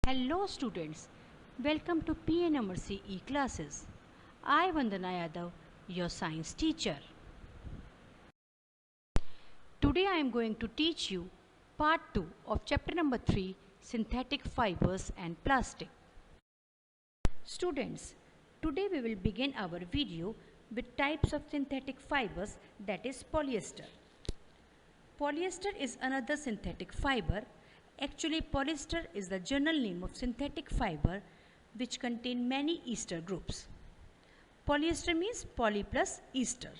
Hello students, welcome to PNMRC e-classes. I Vandana Yadav, your science teacher. Today I am going to teach you part 2 of chapter number 3, synthetic fibers and plastic. Students, today we will begin our video with types of synthetic fibers, that is polyester. Polyester is another synthetic fiber. Actually, polyester is the general name of synthetic fiber which contain many ester groups. Polyester means poly plus ester.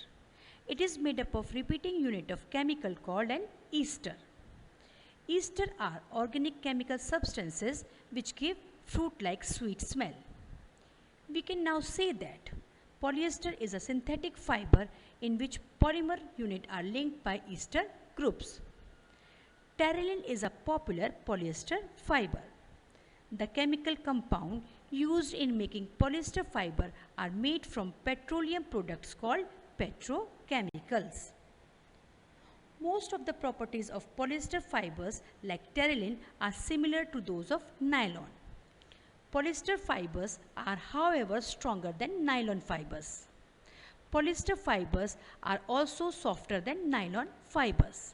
It is made up of repeating unit of chemical called an ester. Ester are organic chemical substances which give fruit-like sweet smell. We can now say that polyester is a synthetic fiber in which polymer units are linked by ester groups. Terylene is a popular polyester fiber. The chemical compound used in making polyester fiber are made from petroleum products called petrochemicals. Most of the properties of polyester fibers like terylene are similar to those of nylon. Polyester fibers are however stronger than nylon fibers. Polyester fibers are also softer than nylon fibers.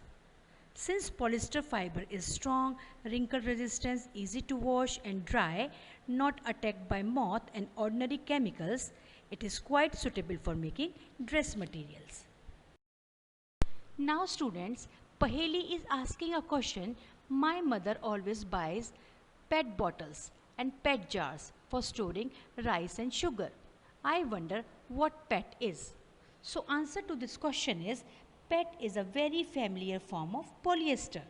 Since polyester fiber is strong, wrinkle resistant, easy to wash and dry, not attacked by moth and ordinary chemicals, it is quite suitable for making dress materials. Now students, Paheli is asking a question. My mother always buys PET bottles and PET jars for storing rice and sugar. I wonder what PET is. So answer to this question is PET is a very familiar form of polyester.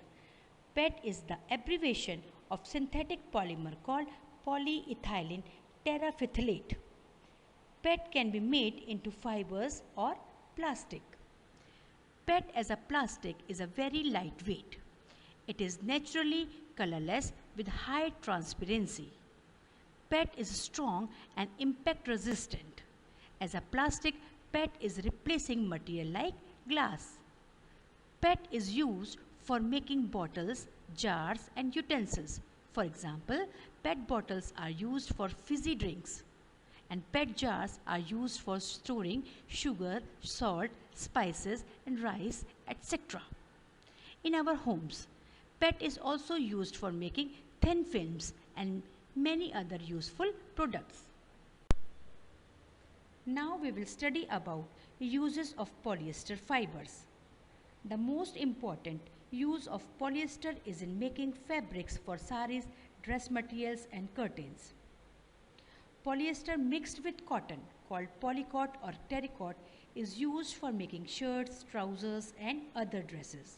PET is the abbreviation of synthetic polymer called polyethylene terephthalate. PET can be made into fibers or plastic. PET as a plastic is a very lightweight. It is naturally colorless with high transparency. PET is strong and impact resistant. As a plastic, PET is replacing material like glass. PET is used for making bottles, jars and utensils. For example, PET bottles are used for fizzy drinks and PET jars are used for storing sugar, salt, spices and rice, etc. In our homes, PET is also used for making thin films and many other useful products. Now we will study about uses of polyester fibers. The most important use of polyester is in making fabrics for saris, dress materials and curtains. Polyester mixed with cotton, called polycot or terrycot, is used for making shirts, trousers and other dresses.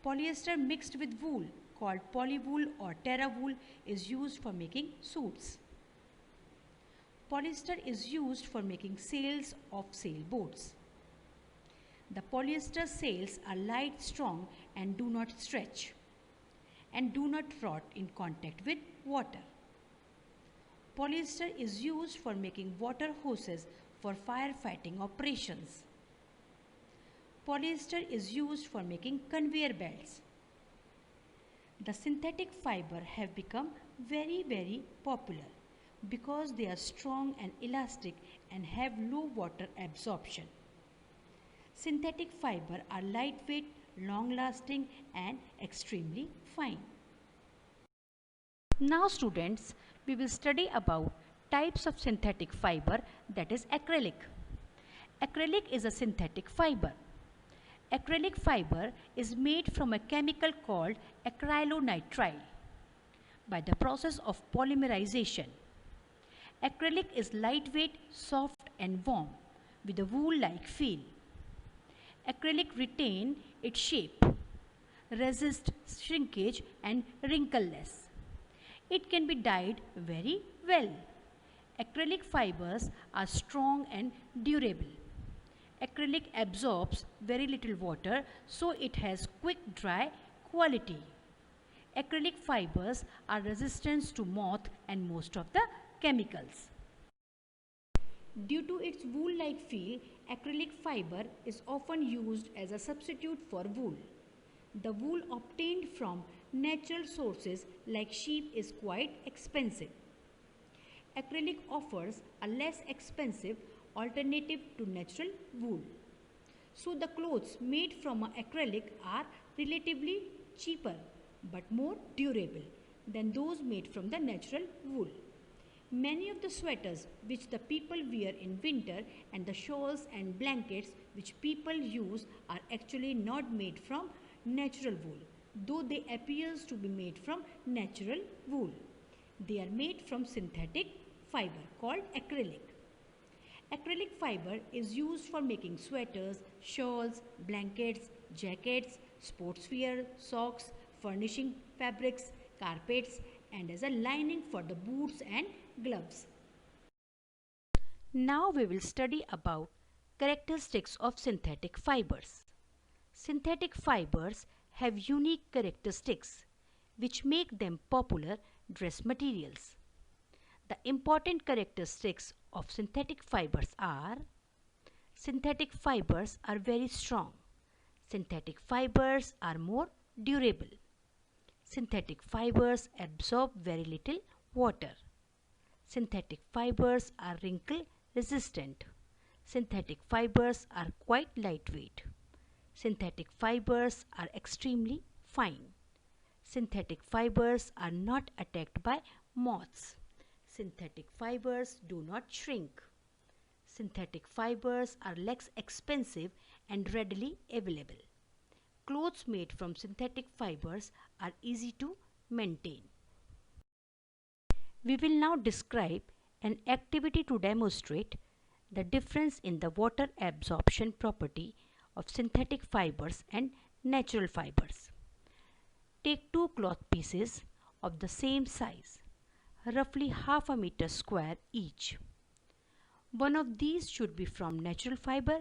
Polyester mixed with wool, called polywool or terrawool, is used for making suits. Polyester is used for making sails of sailboats. The polyester sails are light, strong and do not stretch and do not rot in contact with water. Polyester is used for making water hoses for firefighting operations. Polyester is used for making conveyor belts. The synthetic fiber have become very popular because they are strong and elastic and have low water absorption. Synthetic fiber are lightweight, long-lasting and extremely fine. Now students, we will study about types of synthetic fiber, that is acrylic. Acrylic is a synthetic fiber. Acrylic fiber is made from a chemical called acrylonitrile by the process of polymerization. Acrylic is lightweight, soft and warm with a wool-like feel. Acrylic retain its shape, resist shrinkage and wrinkleless. It can be dyed very well. Acrylic fibers are strong and durable. Acrylic absorbs very little water, so it has quick dry quality. Acrylic fibers are resistant to moth and most of the chemicals. Due to its wool-like feel, acrylic fiber is often used as a substitute for wool. The wool obtained from natural sources like sheep is quite expensive. Acrylic offers a less expensive alternative to natural wool. So the clothes made from acrylic are relatively cheaper but more durable than those made from the natural wool. Many of the sweaters which the people wear in winter and the shawls and blankets which people use are actually not made from natural wool, though they appears to be made from natural wool. They are made from synthetic fiber called acrylic. Acrylic fiber is used for making sweaters, shawls, blankets, jackets, sportswear, socks, furnishing fabrics, carpets, and as a lining for the boots and gloves. Now we will study about characteristics of synthetic fibers. Synthetic fibers have unique characteristics which make them popular dress materials. The important characteristics of synthetic fibers are: synthetic fibers are very strong. Synthetic fibers are more durable. Synthetic fibers absorb very little water. Synthetic fibers are wrinkle resistant. Synthetic fibers are quite lightweight. Synthetic fibers are extremely fine. Synthetic fibers are not attacked by moths. Synthetic fibers do not shrink. Synthetic fibers are less expensive and readily available. Clothes made from synthetic fibers are easy to maintain. We will now describe an activity to demonstrate the difference in the water absorption property of synthetic fibers and natural fibers. Take two cloth pieces of the same size, roughly half a meter square each. One of these should be from natural fiber,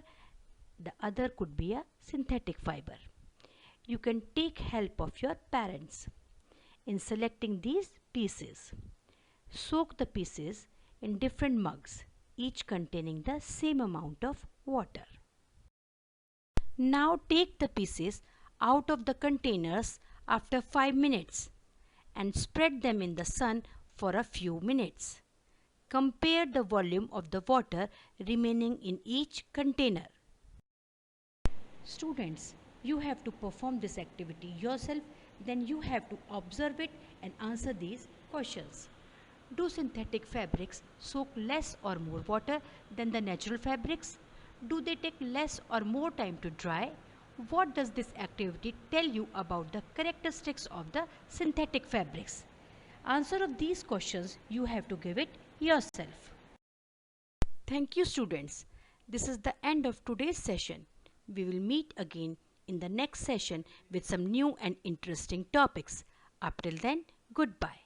the other could be a synthetic fiber. You can take help of your parents in selecting these pieces. Soak the pieces in different mugs, each containing the same amount of water. Now take the pieces out of the containers after 5 minutes and spread them in the sun for a few minutes. Compare the volume of the water remaining in each container. Students, you have to perform this activity yourself, then you have to observe it and answer these questions. Do synthetic fabrics soak less or more water than the natural fabrics? Do they take less or more time to dry? What does this activity tell you about the characteristics of the synthetic fabrics? Answer of these questions you have to give it yourself. Thank you, students. This is the end of today's session. We will meet again in the next session with some new and interesting topics. Up till then, goodbye.